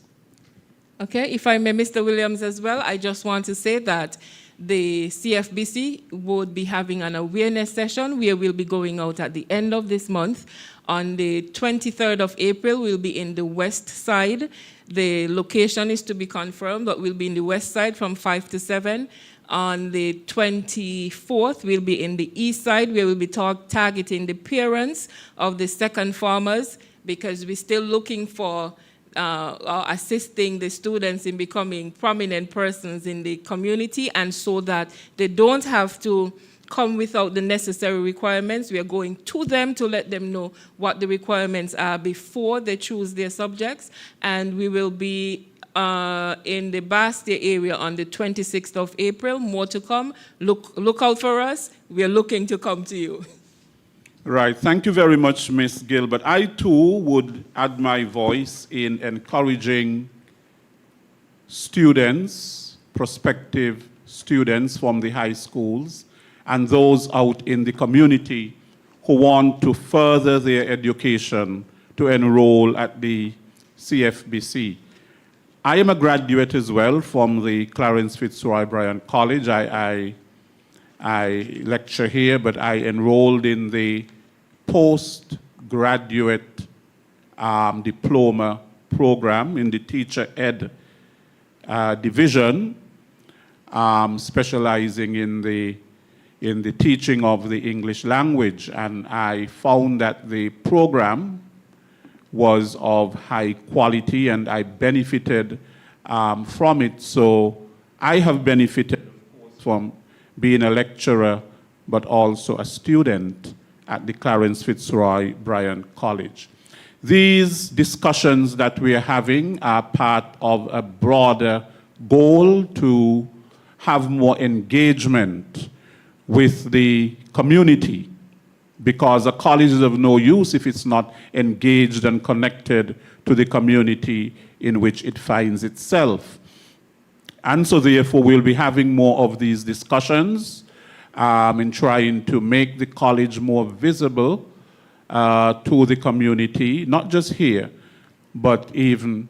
Okay, if I may, Mr. Williams, as well, I just want to say that the CFBC would be having an awareness session where we'll be going out at the end of this month. On the 23rd of April, we'll be in the west side. The location is to be confirmed, but we'll be in the west side from 5 to 7. On the 24th, we'll be in the east side, where we'll be targeting the parents of the second farmers, because we're still looking for assisting the students in becoming prominent persons in the community, and so that they don't have to come without the necessary requirements. We are going to them to let them know what the requirements are before they choose their subjects. And we will be in the Bastia area on the 26th of April. More to come. Look out for us. We are looking to come to you. Right. Thank you very much, Ms. Gilbert. I, too, would add my voice in encouraging students, prospective students from the high schools, and those out in the community who want to further their education to enroll at the CFBC. I am a graduate as well from the Clarence Fitzroy Bryan College. I lecture here, but I enrolled in the postgraduate diploma program in the teacher ed division, specializing in the teaching of the English language. And I found that the program was of high quality, and I benefited from it. So I have benefited from being a lecturer, but also a student at the Clarence Fitzroy Bryan College. These discussions that we are having are part of a broader goal to have more engagement with the community, because a college is of no use if it's not engaged and connected to the community in which it finds itself. And so therefore we'll be having more of these discussions in trying to make the college more visible to the community, not just here, but even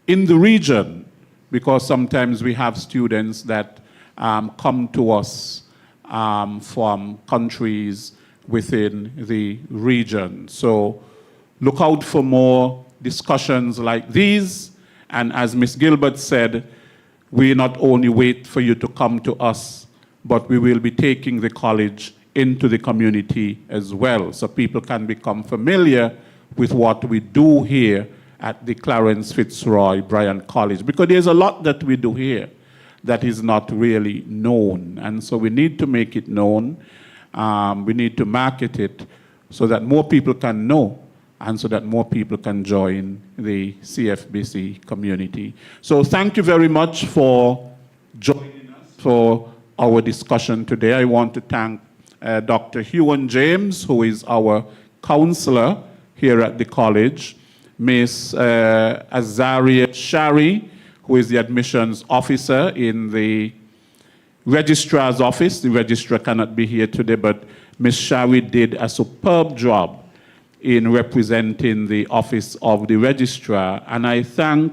in the region, because sometimes we have students that come to us from countries within the region. So look out for more discussions like these. And as Ms. Gilbert said, we not only wait for you to come to us, but we will be taking the college into the community as well, so people can become familiar with what we do here at the Clarence Fitzroy Bryan College, because there's a lot that we do here that is not really known. And so we need to make it known. We need to market it so that more people can know, and so that more people can join the CFBC community. So thank you very much for joining us for our discussion today. I want to thank Dr. Huon James, who is our counselor here at the college, Ms. Azaria Shari, who is the admissions officer in the registrar's office. The registrar cannot be here today, but Ms. Shari did a superb job in representing the office of the registrar. And I thank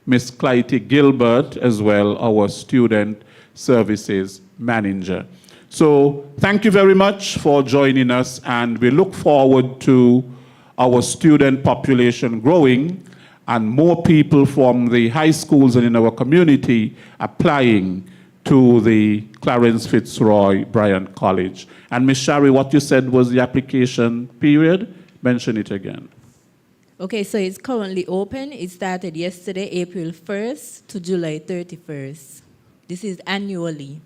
Ms. Clytie Gilbert as well, our student services manager. So thank you very much for joining us, and we look forward to our student population growing and more people from the high schools and in our community applying to the Clarence Fitzroy Bryant College. And Ms. Shari, what you said was the application period. Mention it again. Okay, so it's currently open. It started yesterday, April 1st to July 31st. This is annually.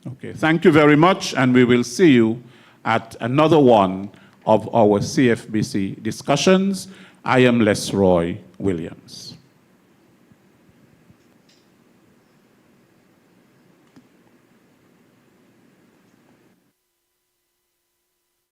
Okay, thank you very much, and we will see you at another one of our CFBC discussions. I am Lesroy Williams.